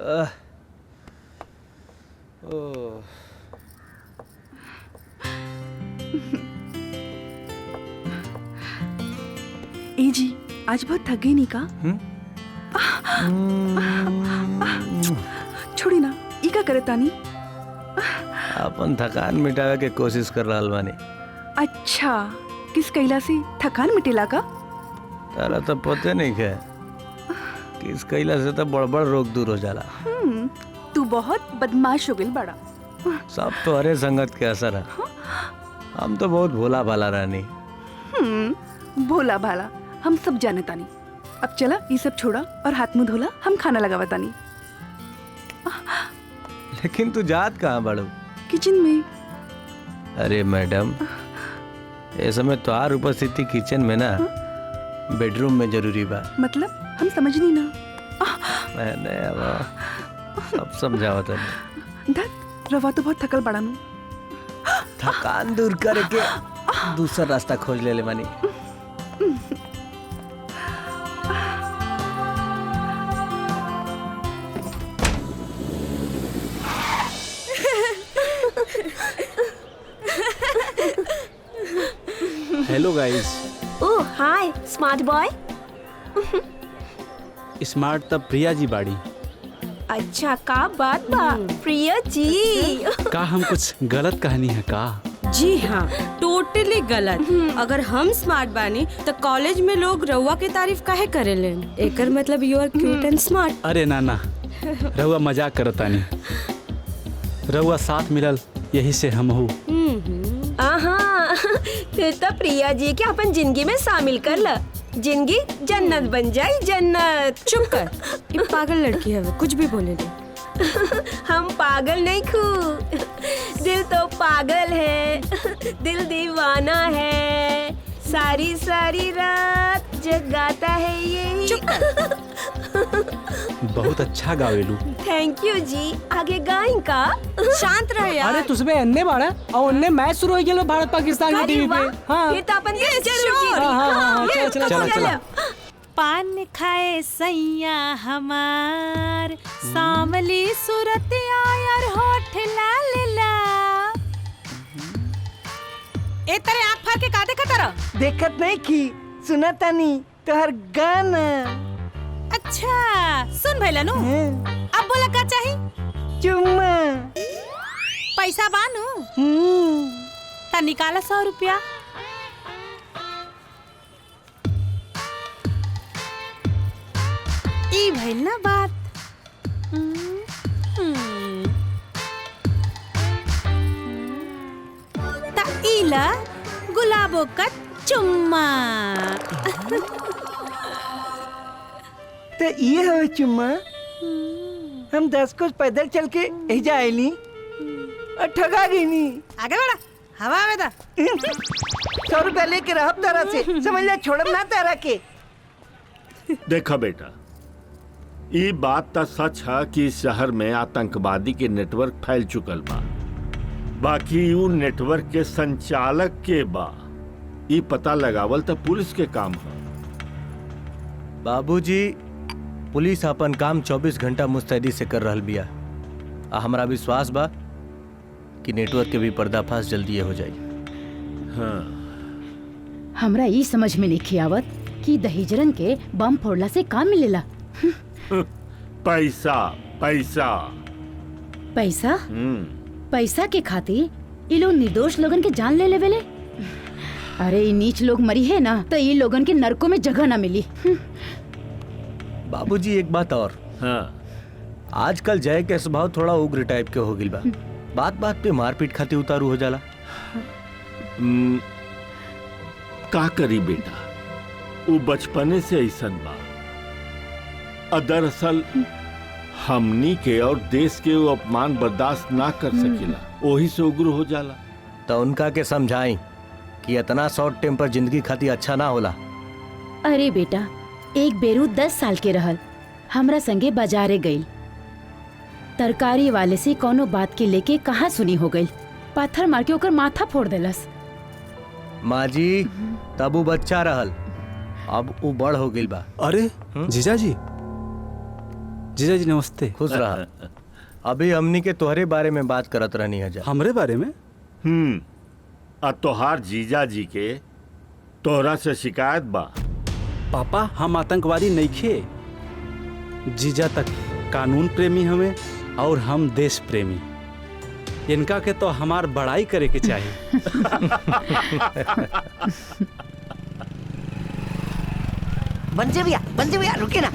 ओह, ए जी, आज बहुत थक गई नहीं का? छोड़ी ना, ई का करे तानी? अपन थकान मिटावे के कोशिश कर रहल बानी। अच्छा, किस कैला से थकान मिटेला का? तारा तो पते नहीं है किस कैला से तो बड़ बड़ रोग दूर हो जाला। तू बहुत बदमाश हो गई बड़ा। सब तो हरे संगत के असर है। हम तो बहुत भोला भाला रानी। भोला भाला हम सब जाने तानी। अब चला ये सब छोड़ा और हाथ मुंह धोला, हम खाना लगावा तानी। लेकिन तू जात कहाँ बड़ू? किचन में। अरे मैडम, ये समय तो उपस्थिति किचन में ना, बेडरूम में जरूरी बा। मतलब हम समझ नहीं ना। मैंने अब सब समझावा था। धत, रवा तो बहुत थकल बड़ा नू। थकान दूर करके दूसरा रास्ता खोज ले मानी। Hello guys. Oh hi smart boy. Smart तब प्रिया जी बाड़ी। अच्छा का बात बा प्रिया जी। का हम कुछ गलत कहनी है का? जी हाँ, टोटली गलत। अगर हम स्मार्ट बानी तो कॉलेज में लोग रउआ के तारीफ काहे करेले? एकर मतलब you are cute and smart. अरे ना रउआ मजाक करतानी। रउआ साथ मिलल यही से हम हूँ। फिर तो प्रिया जी के अपन जिंदगी में शामिल कर ल। जिंदगी जन्नत बन जाए, जन्नत। चुप कर, ये पागल लड़की है, कुछ भी बोले दे। हम पागल नहीं खू, दिल तो पागल है, दिल दीवाना है, सारी सारी रात जगाता है ये। चुप कर। बहुत अच्छा गावेलू। थैंक यू जी। आगे गाएं का? शांत रहे यार। अरे तुझमें अन्ने बाड़ा और उनने मैच शुरू हो गया भारत पाकिस्तान की टीवी पे। हाँ ये तो अपन जरूर। हाँ, चला। पान खाए सैया हमार, सामली सूरत यार होठ लाल ला। ए तेरे आँख फाड़ के का देखत रह? देखत नहीं की, सुना तानी तोहर गाना। अच्छा सुन भैला नु, अब बोला का चाही? चुम्मा। पैसा बानू ता निकाला 100 रुपया। ई भइल ना बात। ता इला गुलाबो का चुम्मा। तो ये है चुम्मा। हम 10 कोस पैदल चल के एजा आईली और ठगा गई नी। आगे बढ़ा, हवा में था। 100 रुपया लेके रहा तारा से, समझ ले, छोड़म ना तारा के। देखा बेटा, ये बात तो सच है कि शहर में आतंकवादी के नेटवर्क फैल चुकल बा। बाकी उ नेटवर्क के संचालक के बा, ये पता लगावल तो पुलिस के काम है। बाबूजी, पुलिस अपन काम 24 घंटा मुस्तैदी से कर रहल बिया। हमरा विश्वास बा कि नेटवर्क के भी पर्दाफाश जल्दी हो जाई। हाँ। हमरा ई समझ में नहीं आवत कि दहेजरन के बम फोड़ला से का मिलेला। पैसा पैसा पैसा। पैसा के खातिर ये लोग निर्दोष लोगन के जान ले लेवेले। अरे ये नीच लोग मरी है ना तो ये लोगन के नरकों में जगह ना मिली। बाबूजी एक बात और। हाँ। आजकल जय के स्वभाव थोड़ा उग्र टाइप के हो गिल बा। बात बात पे मारपीट खातिर उतारू हो जाला। का करी बेटा, वो बचपने से ऐसन बा। दरअसल हमनी के और देश के वो अपमान बर्दाश्त ना कर सकेला, वही से उग्र हो जाला। तो उनका के समझाई कि इतना शॉर्ट टेम्पर जिंदगी खातिर अच्छा ना होला। अरे बेटा, एक बेरू 10 साल के रहल, हमरा संगे बाजारे गई। तरकारी वाले से कोनो बात के लेके कहाँ सुनी हो गई, पत्थर मार के ओकर माथा फोड़ देलस। माँ जी, तब वो बच्चा रहल, अब वो बड़ हो गई बा। अरे जीजा जी, जीजा जी नमस्ते। खुश रहा। अभी हमनी के तोहरे बारे में बात करत रहनी है। हमरे बारे में? आ तोहार जीजा जी के तोहरा से शिकायत बा। पापा हम आतंकवादी नहीं खे। जीजा तक कानून प्रेमी हमें और हम देश प्रेमी। इनका के तो हमार बड़ाई करे के चाहिए। बंजे भैया रुके ना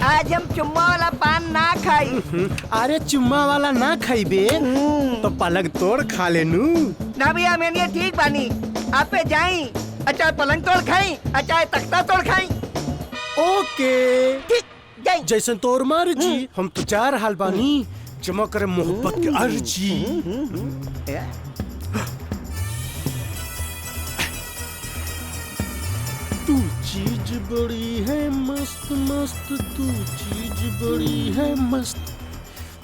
आज हम चुम्मा वाला पान ना खाई। अरे चुम्मा वाला ना खाइबे तो पलंग तोड़ खा लेनू। ना भैया मैंने ठीक बानी। आप पे जाई अच्छा पलंग तोड़ खाई अच्छा तख्ता तोड़ खाई। ओके ठीक जाई। जैसन तोर मर्जी। हम तो जा रहल बानी जमा करे मोहब्बत के अर्जी। तू चीज बड़ी है मस्त मस्त, तू चीज बड़ी है मस्त,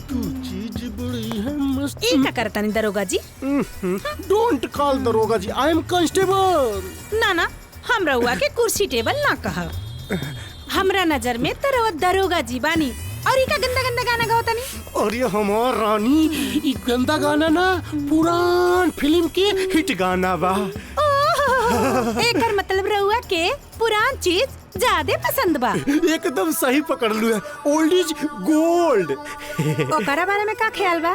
तू चीज बड़ी है मस्त। ई का करता नहीं दरोगा जी? डोंट कॉल दरोगा जी, आई एम कांस्टेबल। ना हम रहुआ के कुर्सी टेबल ना कहा। हमरा नजर में तो रहुआ दरोगा जी बानी। और ई का गंदा गंदा गाना गावता नहीं। और ये हमार रानी ई गंदा गाना ना पुरान फिल्म के हिट गाना बा। एकर मतलब रहुआ के पुरान चीज ज्यादा पसंद बा। एकदम सही पकड़ लू है। Old is gold. ओकरा बारे में का ख्याल बा?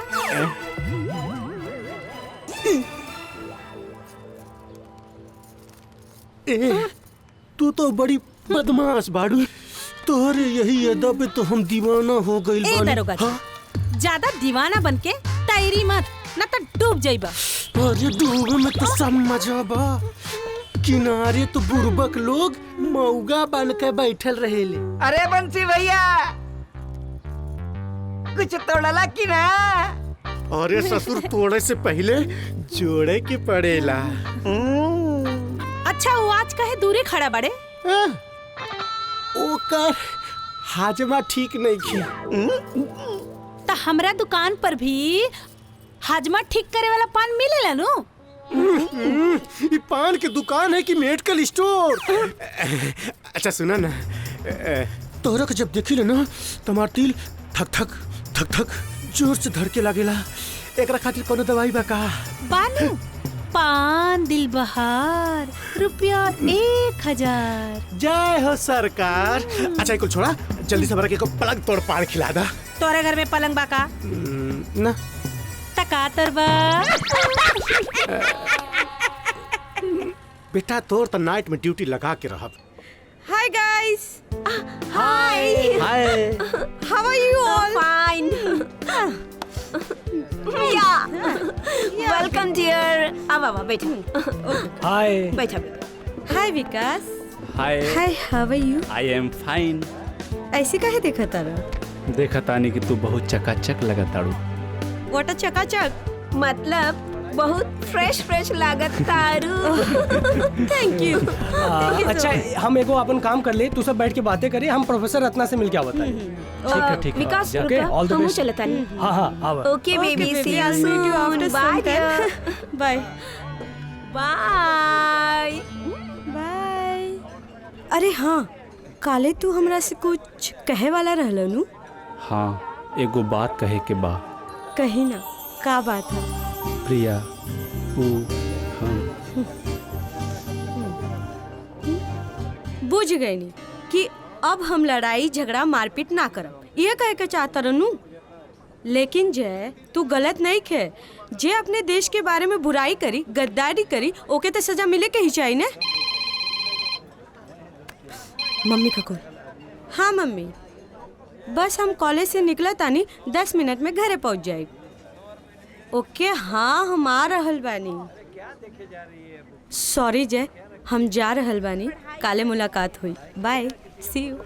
तू तो बड़ी बदमाश बाड़ू। तोहरे यही अदा पे तो हम दीवाना हो गइल ए बानी। दरोगा जी, ज्यादा दीवाना बनके तैरी मत, ना तो डूब जाइबा। अरे डूबे में तो सब मजा बा। किनारे तो बुर्बक लोग मौगा बन के बैठल रहेले। अरे बंसी भैया कुछ तोड़ला की ना? अरे ससुर तोड़े से पहले जोड़े के पड़ेला। अच्छा वो आज कहे दूरे खड़ा बड़े? ओकर हाजमा ठीक नहीं की। तो हमरा दुकान पर भी हाजमा ठीक करे वाला पान मिलेला नु? ये पान की दुकान है कि मेडिकल स्टोर? अच्छा सुना ना, तोहरा को जब देखी ले ना तुम्हार दिल थक थक थक थक जोर से धड़के लागेला। एकरा खातिर कोनो दवाई बा का? बानू पान दिल बहार रुपया 1000। जय हो सरकार। अच्छा एक छोड़ा, जल्दी से हमरा के पलंग तोड़ पान खिला दा। तोरे घर में पलंग बा का? ना तका तरबा। बेटा तोर तो नाइट में ड्यूटी लगा के रहब। Hi guys. Hi. How are you all? Fine. Yeah welcome dear. अब बैठो। हाय। बैठा। Hi Vikas. Hi. Hi how are you? I am fine. ऐसे काहे देखा तारा? देखा तानी कि तू बहुत चकाचक लगा ताड़ू। व्हाट अ चकाचक? मतलब बहुत फ्रेश लागत तारू। Thank you. अच्छा हम एगो अपन काम कर ले, तू सब बैठ के बातें करे, हम प्रोफेसर रत्ना से मिलके आवत है। ठीक है। विकास जाके all the हम best। चलता नहीं। हाँ आवा। Okay baby, baby, see you I'll meet you soon. after bye some dear. Bye bye. Bye. अरे हाँ, काले तू हमरा से कुछ कहे वाला रहलो नु? हाँ एगो बात कहे के बा। कही ना, का बात है? प्रिया वो हम बुझ गई नी कि अब हम लड़ाई झगड़ा मारपीट ना करब, ये कहे के चाहता रहनू। लेकिन जय तू गलत नहीं खे। जे अपने देश के बारे में बुराई करी, गद्दारी करी, ओके तो सजा मिले के ही चाहिए ना। मम्मी का कॉल। हाँ मम्मी, बस हम कॉलेज से निकला तानी 10 मिनट में घरे पहुंच जाए। ओके हाँ हम आ रहल बानी। सॉरी जय, हम जा रहल बानी, काले मुलाकात हुई। Bye, C you.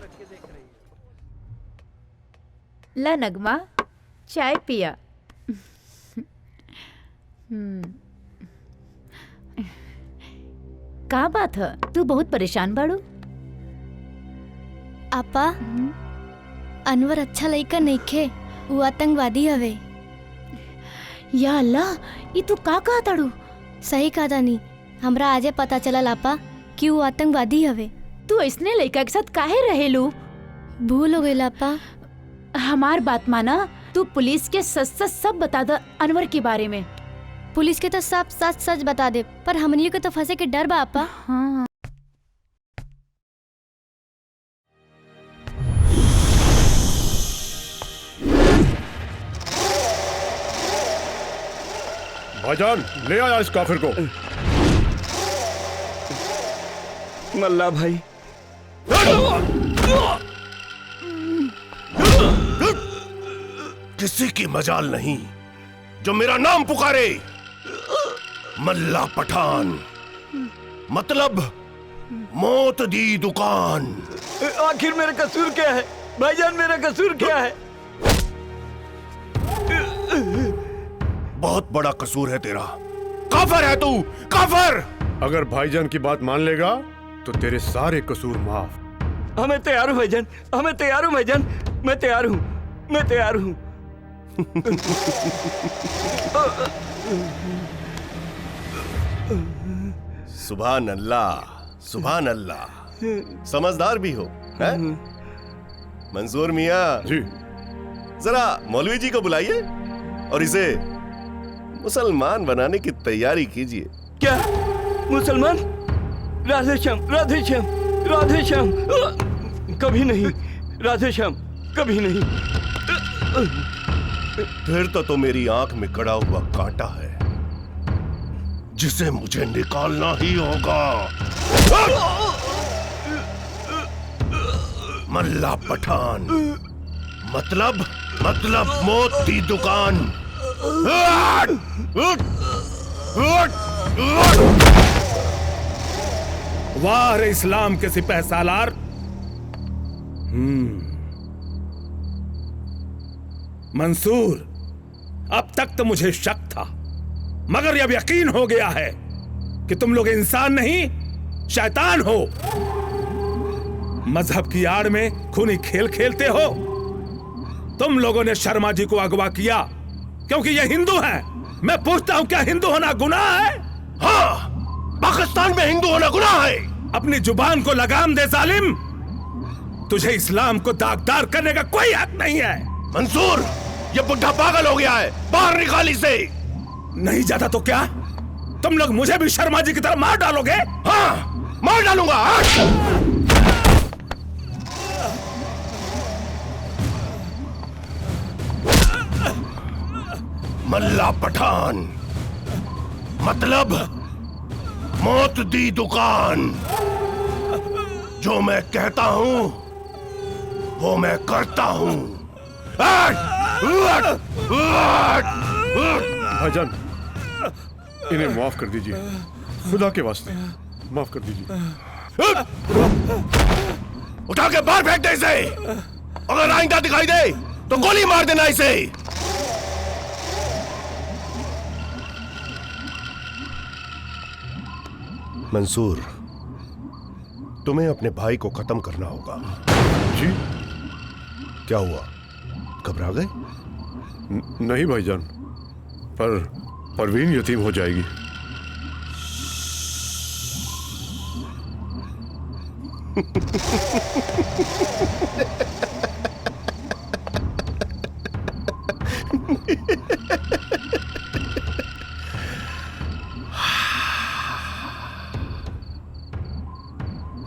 ला नगमा चाय पिया। का बात है, तू बहुत परेशान बाड़ू? आपा अनवर अच्छा लड़का नइखे, वो आतंकवादी हवे। या अल्लाह, ये तू का कहा ताड़ू? सही कहा तानी, हमरा आजे पता चलल आपा कि वो आतंकवादी हवे। तू इसने लड़का के साथ काहे रहेलू? भूल हो गई आपा। हमार बात माना, तू पुलिस के सच सच सब बता द अनवर के बारे में। पुलिस के तो सब सच सच बता दे, पर हमनी को तो फंसे के डर बा आपा। हाँ। भाईजान ले आया इस काफिर को। मल्ला भाई। किसी की मजाल नहीं जो मेरा नाम पुकारे। मल्ला पठान मतलब मौत दी दुकान। आखिर मेरा कसूर क्या है भाईजान, मेरा कसूर क्या है? बहुत बड़ा कसूर है तेरा। काफिर है तू, काफिर। अगर भाईजान की बात मान लेगा तो तेरे सारे कसूर माफ। हमें तैयार हूँ भाईजान, हमें तैयार हूँ भाईजान, मैं तैयार हूँ, मैं तैयार हूँ। सुभान अल्लाह, सुभान अल्लाह। समझदार भी हो, है? मंसूर मियाँ जी, जरा मौलवी जी को बुलाइए और इसे मुसलमान बनाने की तैयारी कीजिए। क्या मुसलमान? राधे श्याम, राधे श्याम, राधे श्याम। कभी नहीं राधे श्याम, कभी नहीं। फिर तो मेरी आंख में गड़ा हुआ कांटा है जिसे मुझे निकालना ही होगा। मल्ला पठान मतलब मौत की दुकान। वाह रे इस्लाम के सिपह सालार। मंसूर, अब तक तो मुझे शक था, मगर अब यकीन हो गया है कि तुम लोग इंसान नहीं शैतान हो। मजहब की आड़ में खूनी खेल खेलते हो। तुम लोगों ने शर्मा जी को अगवा किया क्योंकि ये हिंदू हैं। मैं पूछता हूं, क्या हिंदू होना गुनाह है? हाँ, पाकिस्तान में हिंदू होना गुनाह है। अपनी जुबान को लगाम दे जालिम। तुझे इस्लाम को दागदार करने का कोई हक नहीं है। मंसूर, ये बुढ़ा पागल हो गया है, बाहर निकाल इसे। नहीं जाता तो क्या तुम लोग मुझे भी शर्मा जी की तरह मार डालोगे? हाँ, मार डालूंगा। मल्ला पठान मतलब मौत दी दुकान। जो मैं कहता हूं वो मैं करता हूं। भाईजान इन्हें माफ कर दीजिए, खुदा के वास्ते माफ कर दीजिए। उठा के बाहर फेंक दे इसे। अगर आइंदा दिखाई दे तो गोली मार देना इसे। मंसूर, तुम्हें अपने भाई को खत्म करना होगा। जी? क्या हुआ, घबरा गए? नहीं भाईजान, पर परवीन यतीम हो जाएगी।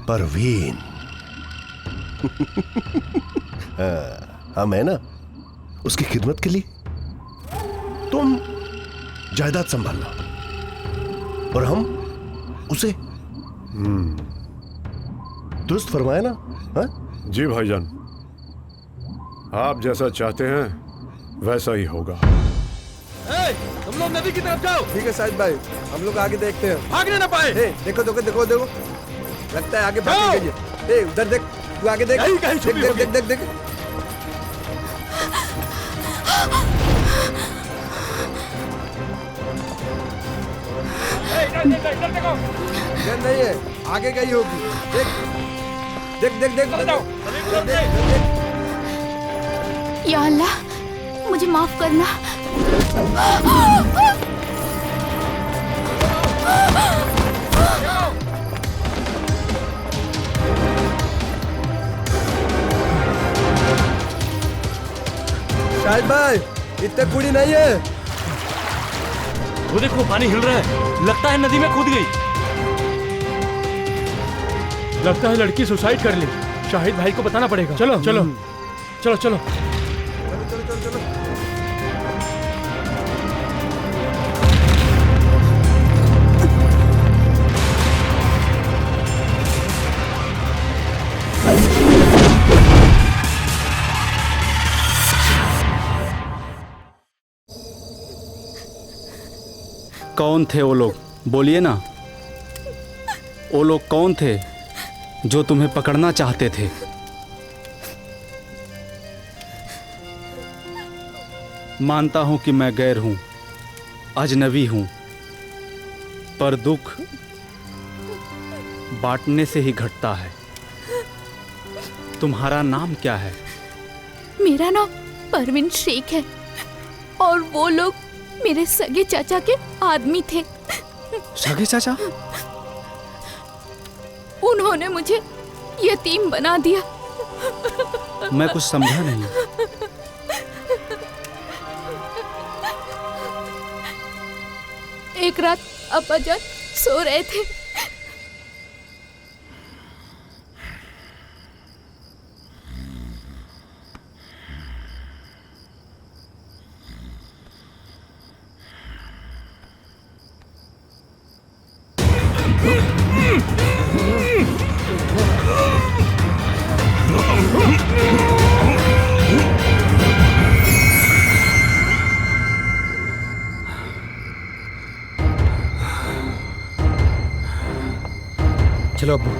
परवीन। हम है ना उसकी खिदमत के लिए। तुम जायदाद संभालना और हम उसे। दुरुस्त फरमाया ना? हा? जी भाईजान, आप जैसा चाहते हैं वैसा ही होगा। तुम लोग नदी की तरफ जाओ। ठीक है साहिद भाई, हम लोग आगे देखते हैं। भागने ना पाए। देखो देखो देखो देखो, लगता है आगे भागने के लिए। उधर देख, तू आगे देख। देख देख देख देख देख। इधर नहीं है, आगे गई होगी। देख देख देख देख। या अल्लाह, मुझे माफ करना। शाहिद भाई इतने कुड़ी नहीं है। वो देखो पानी हिल रहा है, लगता है नदी में कूद गई। लगता है लड़की सुसाइड कर ली। शाहिद भाई को बताना पड़ेगा। चलो चलो चलो चलो। कौन थे वो लोग, बोलिए ना। वो लोग कौन थे जो तुम्हें पकड़ना चाहते थे? मानता हूं कि मैं गैर हूं, अजनबी हूं, पर दुख बांटने से ही घटता है। तुम्हारा नाम क्या है? मेरा नाम परवीन शेख है और वो लोग मेरे सगे चाचा के आदमी थे। सगे चाचा? उन्होंने मुझे यतीम बना दिया। मैं कुछ समझा नहीं। एक रात अब्बा जान सो रहे थे। चलो अब्बू।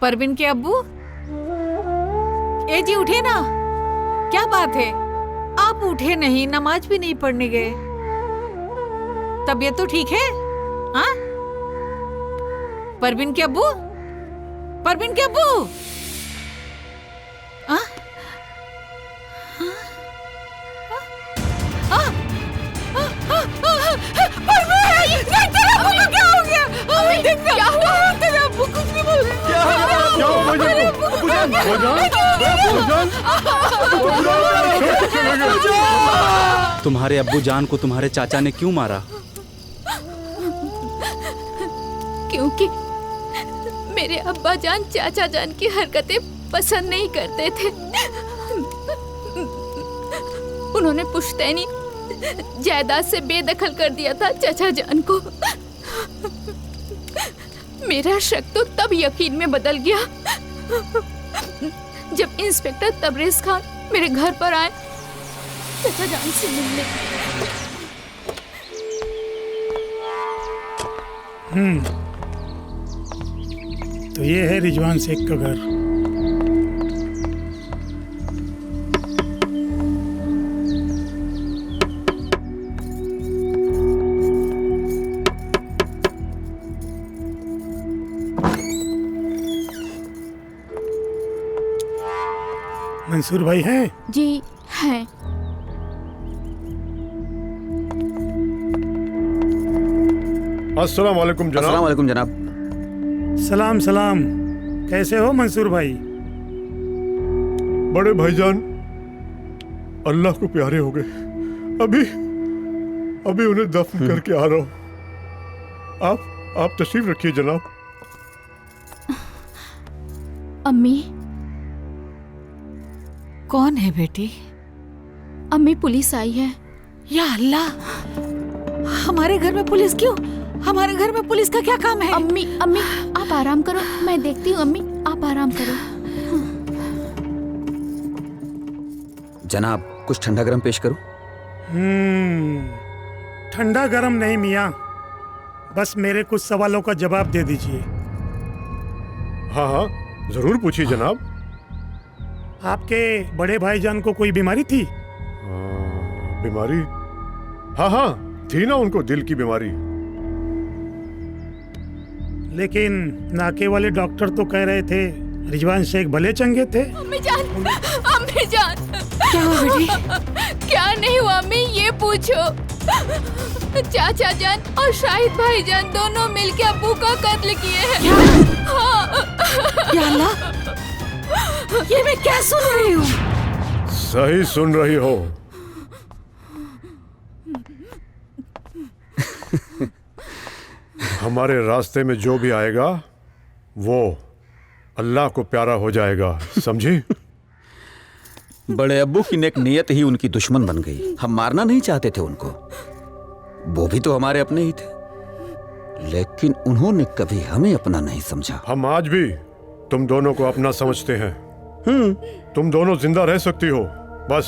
परवीन के अब्बू, ए जी उठे ना। क्या बात है, आप उठे नहीं, नमाज भी नहीं पढ़ने गए। तबीयत तो ठीक है? हाँ परवीन के अब्बू, परवीन के अब्बू। हाँ तुम्हारे अब्बू जान को तुम्हारे चाचा ने क्यों मारा? क्योंकि मेरे अब्बा जान चाचा जान की हरकतें पसंद नहीं करते थे। उन्होंने पुश्तैनी जायदाद से बेदखल कर दिया था चाचा जान को। मेरा शक तो तब यकीन में बदल गया जब इंस्पेक्टर तबरेज खान मेरे घर पर आए चाचा जान से मिलने। तो ये है रिजवान शेख का घर। मंसूर भाई हैं? जी हैं। अस्सलाम वालेकुम जनाब। अस्सलाम वालेकुम जनाब। सलाम सलाम। कैसे हो मंसूर भाई? बड़े भाईजान अल्लाह को प्यारे हो गए। अभी अभी उन्हें दफन करके आ रहा हूँ। आप तशरीफ रखिए जनाब। अम्मी। कौन है बेटी? अम्मी पुलिस आई है। या अल्लाह, हमारे घर में पुलिस क्यों? हमारे घर में पुलिस का क्या काम है? अम्मी अम्मी आप आराम करो, मैं देखती हूँ। अम्मी आप आराम करो। जनाब कुछ ठंडा गरम पेश करूं? ठंडा गरम नहीं मियाँ, बस मेरे कुछ सवालों का जवाब दे दीजिए। हाँ हाँ जरूर पूछिए जनाब। आपके बड़े भाईजान को कोई बीमारी थी? बीमारी? हाँ हाँ थी ना, उनको दिल की बीमारी। लेकिन नाके वाले डॉक्टर तो कह रहे थे रिजवान शेख भले चंगे थे। अम्मी जान, अम्मी जान। क्या हुआ बेटी? क्या नहीं हुआ अम्मी, ये पूछो। चाचा जान और शाहिद भाईजान दोनों मिलके अब्बू का कत्ल किए हैं। हाँ। या अल्लाह, ये मैं क्या सुन रही हूँ? सही सुन रही हो। हमारे रास्ते में जो भी आएगा वो अल्लाह को प्यारा हो जाएगा, समझी? बड़े अब्बू की नेक नियत ही उनकी दुश्मन बन गई। हम मारना नहीं चाहते थे उनको, वो भी तो हमारे अपने ही थे, लेकिन उन्होंने कभी हमें अपना नहीं समझा। हम आज भी तुम दोनों को अपना समझते हैं। तुम दोनों जिंदा रह सकती हो, बस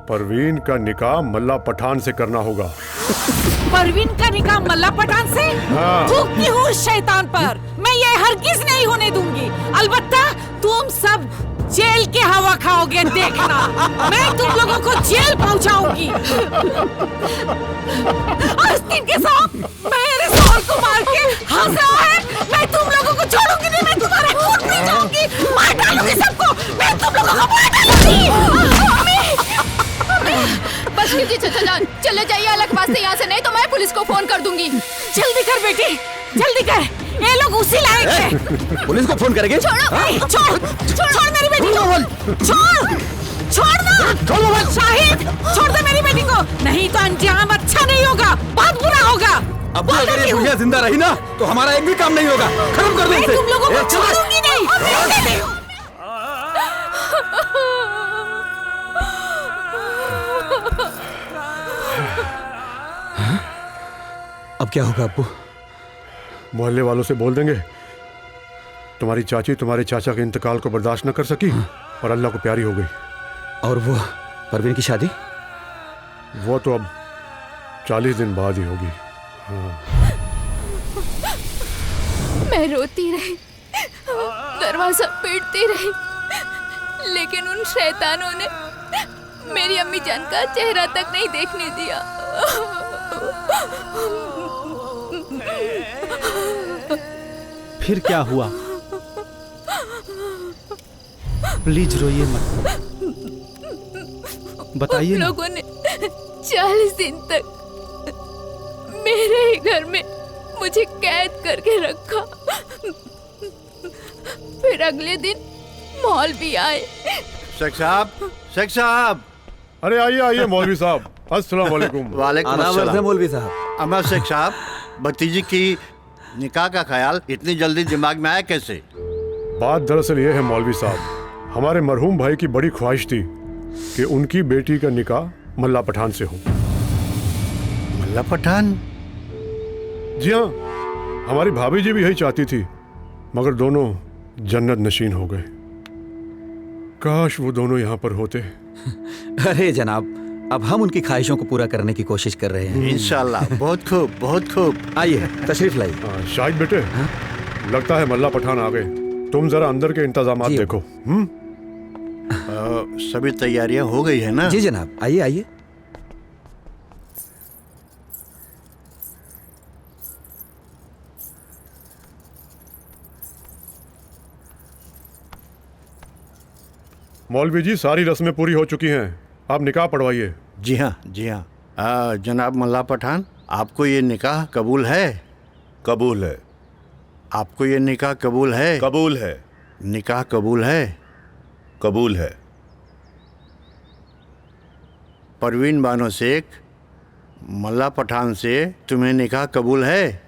परवीन का निकाह मल्ला पठान से करना होगा। परवीन का निकाह मल्ला पठान से? हाँ। थूकती हूँ उस शैतान पर। मैं ये हरगिज नहीं होने दूंगी। अलबत्ता तुम सब जेल के हवा खाओगे, देखना। मैं तुम लोगों को जेल पहुंचाऊंगी। आस्तीन के साथ मेरे सौर को मार के हंसा है। मैं तुम लोगों को छोड़ूंगी नहीं, मैं तुम्हारे खून पी जाऊंगी, मार डालूंगी सबको। मैं तुम लोगों को मार डालूंगी। बस कीजिए चाचा जान, चले जाइए अलग बात से यहाँ से, नहीं तो मैं पुलिस को फोन कर दूंगी। जल्दी कर बेटी, जल्दी कर। ये लोग उसी लायक है। पुलिस को फोन करेंगे? छोड़ो, छोड़ मेरी बेटी को। छोड़ ना। शाहिद, छोड़ दे मेरी बेटी को, नहीं तो अंजाम अच्छा नहीं होगा, बहुत बुरा होगा। अब अगर ये बुढ़िया जिंदा रही ना तो हमारा एक भी काम नहीं होगा। खत्म कर दो इसे। तुम लोगों को छोड़ूंगी नहीं। अब क्या होगा अब्बू? मोहल्ले वालों से बोल देंगे तुम्हारी चाची तुम्हारे चाचा के इंतकाल को बर्दाश्त न कर सकी और अल्लाह को प्यारी हो गई। और वो परवीन की शादी? वो तो अब 40 दिन बाद ही होगी। हाँ। मैं रोती रही, दरवाजा पीटती रही, लेकिन उन शैतानों ने मेरी अम्मी जान का चेहरा तक नहीं देखने दिया। फिर क्या हुआ? प्लीज रोइए मत, बताइए ना। लोगों ने 40 दिन तक मेरे ही घर में मुझे कैद करके रखा। फिर अगले दिन मौलवी आए। शेख साहब। अरे आइए आइए मौलवी साहब। अस्सलाम वालेकुम। वालेकुम अस्सलाम। मौलवी साहब। अमर शेख साहब, भतीजी की निकाह का ख्याल इतनी जल्दी दिमाग में आया कैसे? बात दरअसल ये है मौलवी साहब, हमारे मरहूम भाई की बड़ी ख्वाहिश थी कि उनकी बेटी का निकाह मल्ला पठान से हो। मल्ला पठान? जी हाँ, हमारी भाभी जी भी यही चाहती थी, मगर दोनों जन्नत नशीन हो गए। काश वो दोनों यहाँ पर होते। अरे जनाब, अब हम उनकी ख्वाहिशों को पूरा करने की कोशिश कर रहे हैं। इंशाल्लाह। बहुत खूब, बहुत खूब। आइए तशरीफ लाइए। शाहिद बेटे, लगता है मल्ला पठान आ गए। तुम जरा अंदर के इंतजामात देखो। सभी तैयारियां हो गई है ना? जी जनाब, आइए आइए। मौलवी जी, सारी रस्में पूरी हो चुकी हैं, आप निकाह पढ़वाइए। जी हाँ, जी हाँ। जनाब मल्ला पठान, आपको ये निकाह कबूल है? कबूल है। आपको ये निकाह कबूल है? कबूल है। निकाह कबूल है? कबूल है। परवीन बानो शेख, मल्ला पठान से तुम्हें निकाह कबूल है?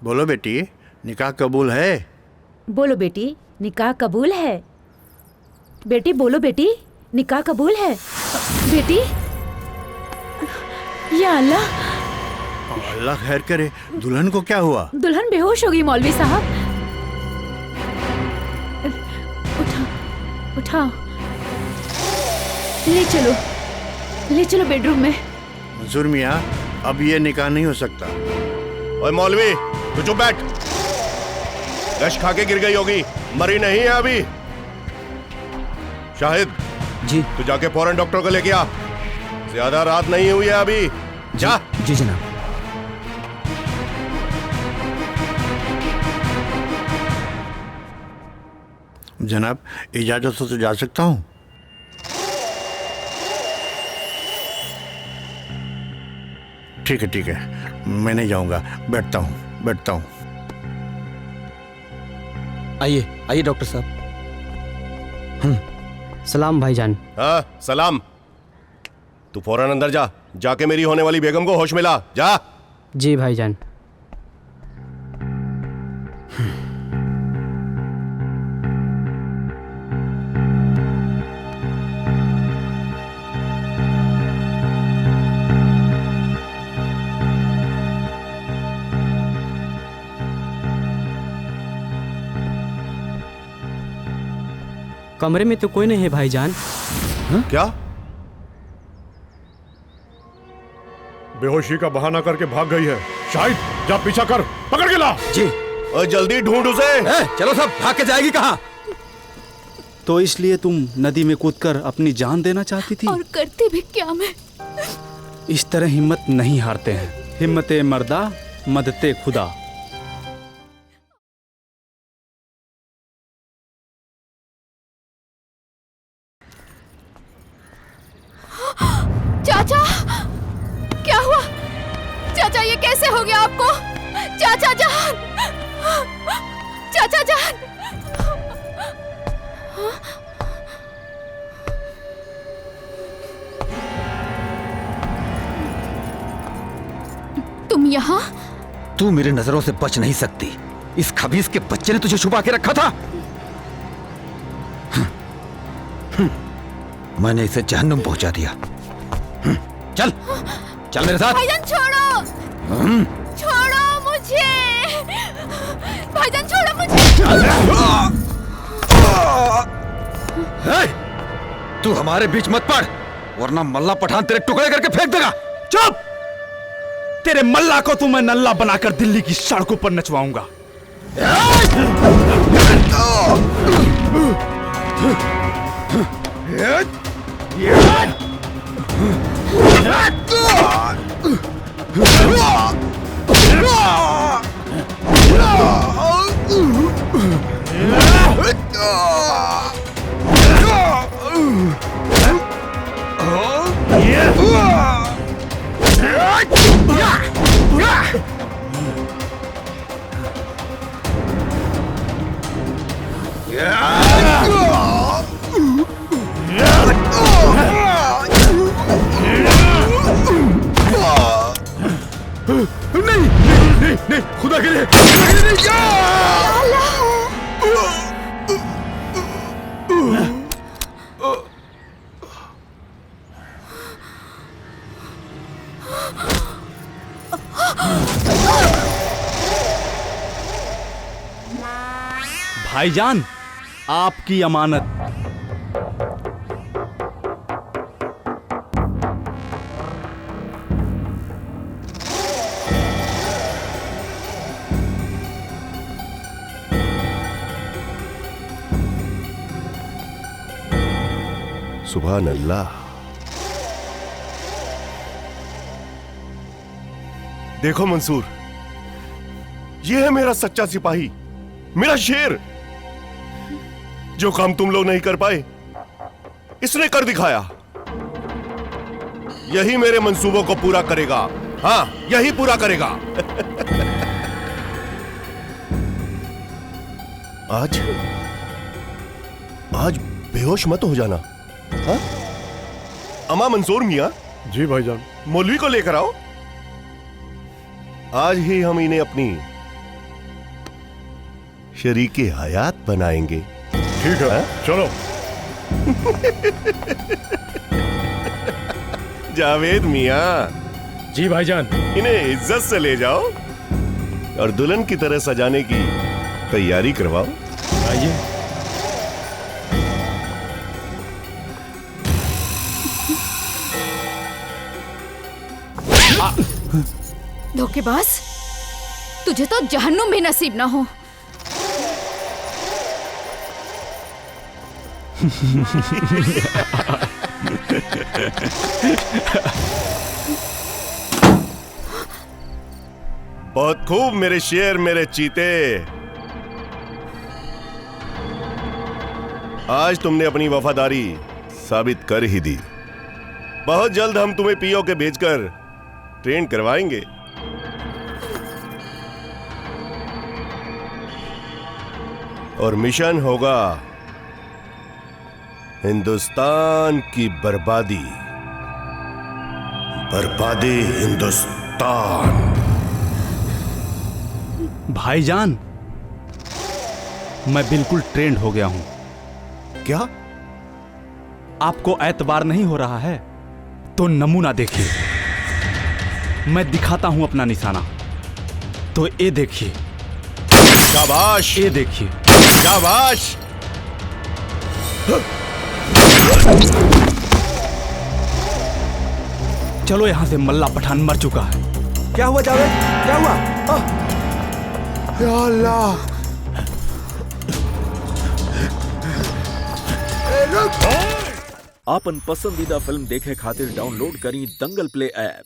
बोलो बेटी, निकाह कबूल है? बोलो बेटी, निकाह कबूल है। बेटी बोलो बेटी, निकाह कबूल है। बेटी, या अल्लाह। अल्लाह खैर करे। दुल्हन को क्या हुआ? दुल्हन बेहोश हो गई मौलवी साहब। उठाओ, ले चलो बेडरूम में। मंसूर मियाँ, अब ये निकाह नहीं हो सकता। ओए मौलवी, तू चुप बैठ। गश खा के गिर गई होगी, मरी नहीं है अभी। शाहिद जी, तू जाके फौरन डॉक्टर को लेके आ। ज्यादा रात नहीं हुई है अभी, जा। जी जनाब। जनाब, इजाजत हो तो जा सकता हूँ? ठीक है, मैं नहीं जाऊंगा, बैठता हूँ। आइए आइए डॉक्टर साहब। सलाम भाईजान। हाँ सलाम। तू फौरन अंदर जा, जाके मेरी होने वाली बेगम को होश मिला। जा। जी भाईजान। कमरे में तो कोई नहीं है भाईजान। क्या? बेहोशी का बहाना करके भाग गई है। शाहिद जा पीछा कर, पकड़ के ला। जी। और जल्दी ढूंढ उसे। चलो सब, भाग के जाएगी कहाँ? तो इसलिए तुम नदी में कूदकर अपनी जान देना चाहती थी? और करती भी क्या मैं? इस तरह हिम्मत नहीं हारते हैं। हिम्मते मर्दा मदते खुदा। चाचा, क्या हुआ? चाचा ये कैसे हो गया आपको? चाचा जान, चाचा जान। तुम यहाँ? तू मेरे नजरों से बच नहीं सकती। इस खबीस के बच्चे ने तुझे छुपा के रखा था। मैंने इसे जहन्नुम पहुंचा दिया। चल चल मेरे साथ। भाईजान छोड़ो, छोड़ो मुझे। भाईजान छोड़ो मुझे। तू हमारे बीच मत पड़, वरना मल्ला पठान तेरे टुकड़े करके फेंक देगा। चुप! तेरे मल्ला को तो मैं नल्ला बनाकर दिल्ली की सड़कों पर नचवाऊंगा। नहीं, खुदा के लिए भाईजान, आपकी अमानत। सुभान अल्लाह। देखो मंसूर, ये है मेरा सच्चा सिपाही, मेरा शेर। जो काम तुम लोग नहीं कर पाए, इसने कर दिखाया। यही मेरे मंसूबों को पूरा करेगा। हाँ, यही पूरा करेगा। आज बेहोश मत हो जाना। हाँ? अमा मंसूर मियां। जी भाईजान। मौलवी को लेकर आओ। आज ही हम इन्हें अपनी शरीके हयात बनाएंगे। ठीक है, चलो। जावेद मियां। जी भाईजान। इन्हें इज्जत से ले जाओ और दुल्हन की तरह सजाने की तैयारी करवाओ। आइए। धोखेबाज, तुझे तो जहन्नुम भी नसीब ना हो। बहुत खूब मेरे शेर, मेरे चीते। आज तुमने अपनी वफादारी साबित कर ही दी। बहुत जल्द हम तुम्हें पीओ के भेजकर ट्रेन करवाएंगे। और मिशन होगा हिंदुस्तान की बर्बादी। बर्बादी हिंदुस्तान। भाईजान, मैं बिल्कुल ट्रेंड हो गया हूं। क्या आपको एतबार नहीं हो रहा है तो नमूना देखिए। मैं दिखाता हूं अपना निशाना, तो ये देखिए। शाबाश। ये देखिए। शाबाश। चलो यहां से, मल्ला पठान मर चुका है। क्या हुआ जावेद, क्या हुआ? या अल्लाह। आपन पसंदीदा फिल्म देखे खातिर डाउनलोड करी दंगल प्ले ऐप।